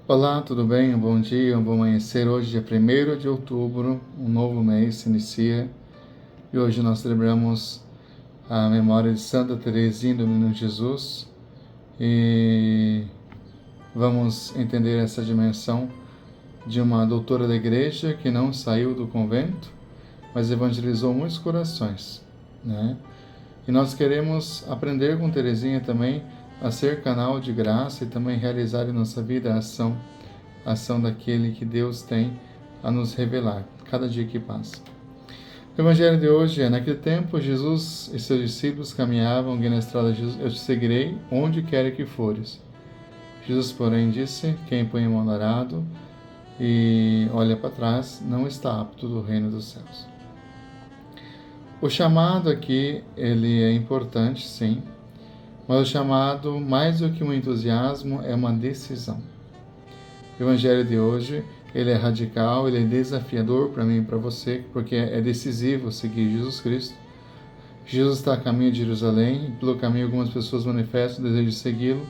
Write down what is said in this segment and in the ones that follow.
Olá, tudo bem? Um bom dia, um bom amanhecer. Hoje, dia 1º de outubro, um novo mês se inicia e hoje nós celebramos a memória de Santa Teresinha do Menino Jesus e vamos entender essa dimensão de uma doutora da igreja que não saiu do convento, mas evangelizou muitos corações, né? E nós queremos aprender com Teresinha também a ser canal de graça e também realizar em nossa vida a ação daquele que Deus tem a nos revelar, cada dia que passa. O Evangelho de hoje é: naquele tempo, Jesus e seus discípulos caminhavam e na estrada Jesus, eu te seguirei onde quer que fores. Jesus, porém, disse: quem põe a mão no arado e olha para trás não está apto do reino dos céus. O chamado aqui, ele é importante, sim, mas o chamado, mais do que um entusiasmo, é uma decisão. O Evangelho de hoje, ele é radical, ele é desafiador para mim e para você, porque é decisivo seguir Jesus Cristo. Jesus está a caminho de Jerusalém, e pelo caminho algumas pessoas manifestam o desejo de segui-lo.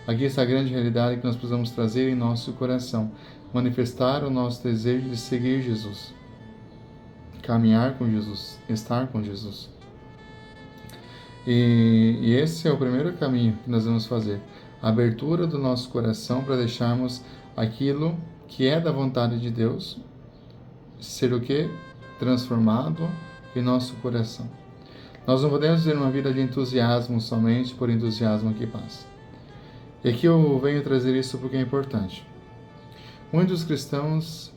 Aqui está a grande realidade que nós precisamos trazer em nosso coração, manifestar o nosso desejo de seguir Jesus, caminhar com Jesus, estar com Jesus. E esse é o primeiro caminho que nós vamos fazer, a abertura do nosso coração para deixarmos aquilo que é da vontade de Deus ser o que? Transformado em nosso coração. Nós não podemos ter uma vida de entusiasmo somente por entusiasmo que passa. E aqui eu venho trazer isso porque é importante. Muitos cristãos,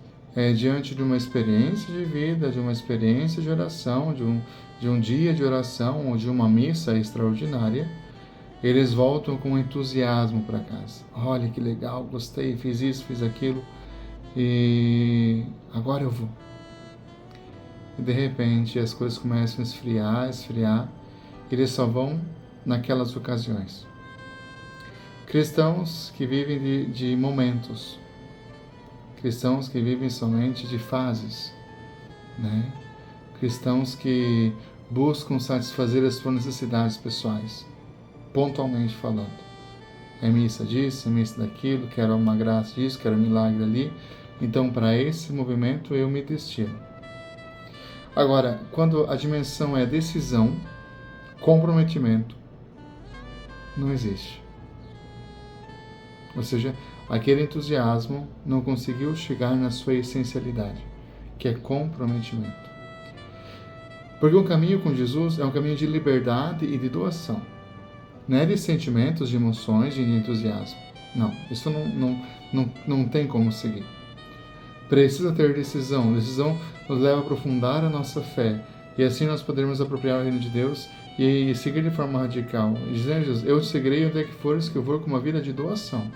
diante de uma experiência de vida, de uma experiência de oração, de um dia de oração ou de uma missa extraordinária, eles voltam com entusiasmo para casa. Olha que legal, gostei, fiz isso, fiz aquilo e agora eu vou. E de repente as coisas começam a esfriar, e eles só vão naquelas ocasiões. Cristãos que vivem de momentos, cristãos que vivem somente de fases, né? Cristãos que buscam satisfazer as suas necessidades pessoais, pontualmente falando. É missa disso, é missa daquilo, quero uma graça disso, quero um milagre ali. Então, para esse movimento, eu me destino. Agora, quando a dimensão é decisão, comprometimento, não existe. Ou seja, aquele entusiasmo não conseguiu chegar na sua essencialidade, que é comprometimento. Porque o caminho com Jesus é um caminho de liberdade e de doação. Não é de sentimentos, de emoções, de entusiasmo. Não, isso não tem como seguir. Precisa ter decisão. Decisão nos leva a aprofundar a nossa fé. E assim nós poderemos apropriar o reino de Deus e seguir de forma radical. E dizer, Jesus, eu te seguirei onde é que fores, que eu vou com uma vida de doação.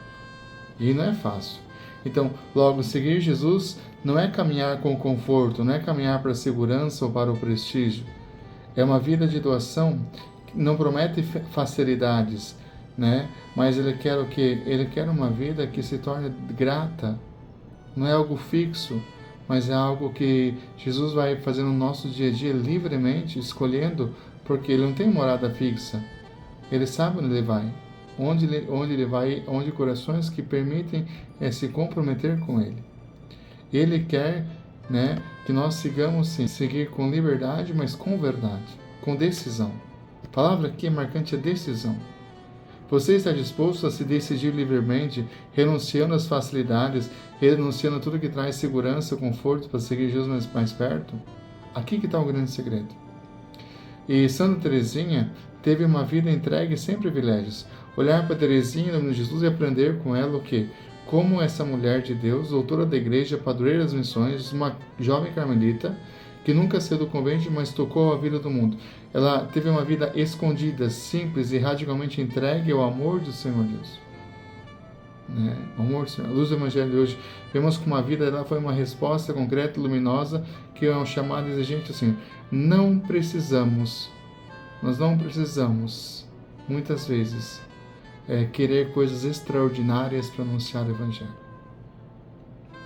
E não é fácil. Então, logo, seguir Jesus não é caminhar com conforto, não é caminhar para a segurança ou para o prestígio. É uma vida de doação que não promete facilidades, né? Mas ele quer o quê? Ele quer uma vida que se torne grata. Não é algo fixo, mas é algo que Jesus vai fazer no nosso dia a dia livremente, escolhendo, porque ele não tem morada fixa. Ele sabe onde ele vai. Onde ele vai, onde corações que permitem se comprometer com ele. Ele quer, né, que nós sigamos sim, seguir com liberdade, mas com verdade, com decisão. A palavra aqui é marcante, é decisão. Você está disposto a se decidir livremente, renunciando às facilidades, renunciando a tudo que traz segurança, conforto para seguir Jesus mais perto? Aqui que está o grande segredo. E Santa Teresinha teve uma vida entregue sem privilégios. Olhar para Teresinha, no nome de Jesus, e aprender com ela o quê? Como essa mulher de Deus, doutora da igreja, padroeira das missões, uma jovem carmelita, que nunca saiu do convento, mas tocou a vida do mundo. Ela teve uma vida escondida, simples e radicalmente entregue ao amor do Senhor Deus. Né? O amor do Senhor. A luz do Evangelho de hoje, vemos que uma vida dela foi uma resposta concreta e luminosa, que é um chamado exigente assim. Nós não precisamos, muitas vezes, querer coisas extraordinárias para anunciar o Evangelho.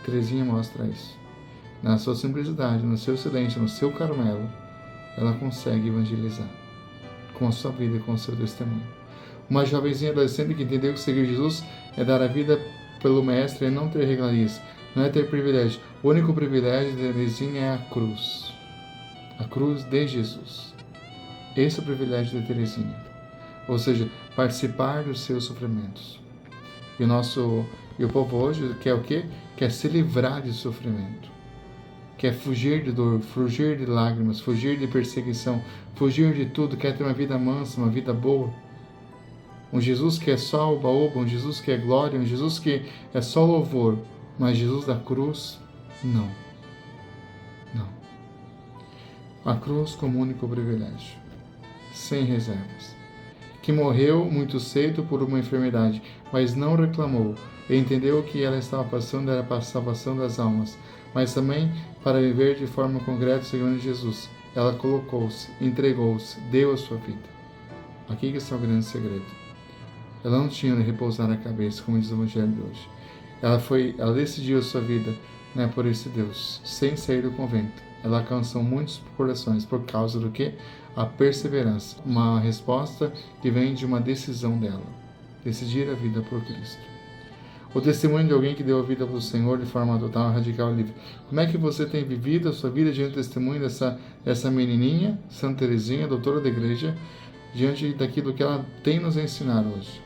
Teresinha mostra isso. Na sua simplicidade, no seu silêncio, no seu Carmelo, ela consegue evangelizar com a sua vida e com o seu testemunho. Uma jovenzinha adolescente que entendeu que seguir Jesus é dar a vida pelo Mestre é não ter regalias, não é ter privilégio. O único privilégio de Teresinha é a cruz. A cruz de Jesus. Esse é o privilégio de Teresinha. Ou seja, participar dos seus sofrimentos. E o povo hoje quer o quê? Quer se livrar de sofrimento. Quer fugir de dor, fugir de lágrimas, fugir de perseguição, fugir de tudo, quer ter uma vida mansa, uma vida boa. Um Jesus que é só oba-oba, um Jesus que é glória, um Jesus que é só louvor. Mas Jesus da cruz, não. Não. A cruz como único privilégio, sem reservas. Que morreu muito cedo por uma enfermidade, mas não reclamou. E entendeu que ela estava passando era para a salvação das almas, mas também para viver de forma concreta segundo Jesus. Ela colocou-se, entregou-se, deu a sua vida. Aqui que está o grande segredo. Ela não tinha onde repousar a cabeça, como diz o Evangelho de hoje. Ela decidiu a sua vida, né, por esse Deus, sem sair do convento. Ela alcançou muitos corações por causa do que? A perseverança. Uma resposta que vem de uma decisão dela. Decidir a vida por Cristo. O testemunho de alguém que deu a vida para o Senhor de forma total, radical e livre. Como é que você tem vivido a sua vida diante do testemunho dessa menininha, Santa Teresinha, doutora da igreja, diante daquilo que ela tem nos ensinar hoje?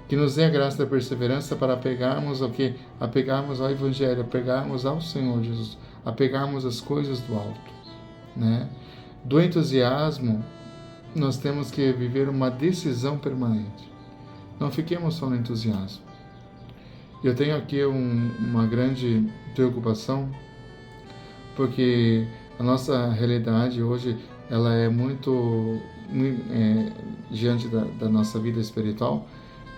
Que nos dê a graça da perseverança para apegarmos ao quê? Apegarmos ao Evangelho, apegarmos ao Senhor Jesus, apegarmos às coisas do alto, né? Do entusiasmo, nós temos que viver uma decisão permanente. Não fiquemos só no entusiasmo. Eu tenho aqui uma grande preocupação, porque a nossa realidade hoje, ela é muito, diante da nossa vida espiritual,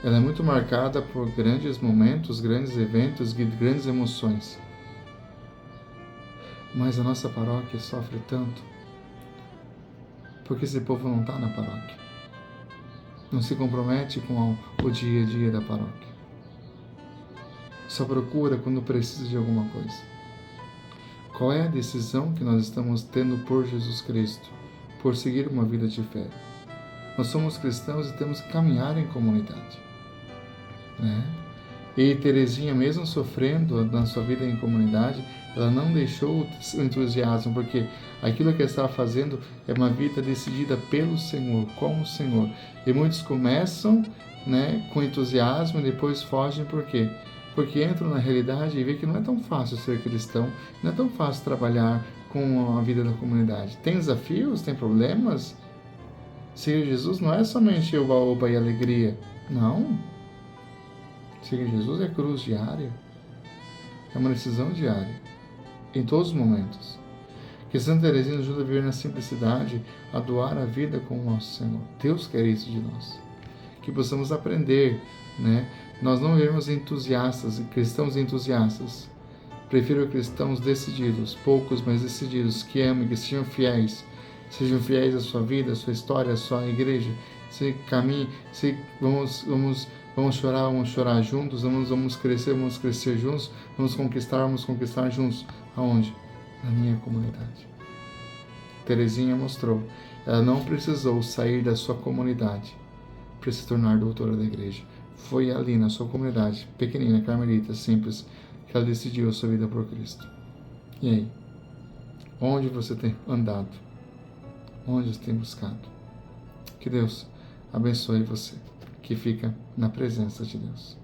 ela é muito marcada por grandes momentos, grandes eventos, grandes emoções. Mas a nossa paróquia sofre tanto porque esse povo não está na paróquia. Não se compromete com o dia a dia da paróquia. Só procura quando precisa de alguma coisa. Qual é a decisão que nós estamos tendo por Jesus Cristo? Por seguir uma vida de fé. Nós somos cristãos e temos que caminhar em comunidade. Né? E Teresinha, mesmo sofrendo na sua vida em comunidade, ela não deixou o entusiasmo, porque aquilo que ela estava fazendo é uma vida decidida pelo Senhor, com o Senhor. E muitos começam, né, com entusiasmo e depois fogem, por quê? Porque entram na realidade e vê que não é tão fácil ser cristão, não é tão fácil trabalhar com a vida da comunidade. Tem desafios, tem problemas. Seguir Jesus não é somente oba-oba e alegria, não. Seguir Jesus é cruz diária. É uma decisão diária. Em todos os momentos. Que Santa Teresinha nos ajude a viver na simplicidade, a doar a vida com o nosso Senhor. Deus quer isso de nós. Que possamos aprender, né? Nós não vivemos entusiastas, cristãos entusiastas. Prefiro cristãos decididos, poucos, mas decididos, que amem, que sejam fiéis à sua vida, à sua história, à sua igreja. Se caminhe, se vamos chorar juntos, vamos crescer juntos, vamos conquistar juntos. Aonde? Na minha comunidade. Teresinha mostrou, ela não precisou sair da sua comunidade para se tornar doutora da igreja. Foi ali na sua comunidade, pequenina, carmelita, simples, que ela decidiu a sua vida por Cristo. E aí? Onde você tem andado? Onde você tem buscado? Que Deus abençoe você, que fica na presença de Deus.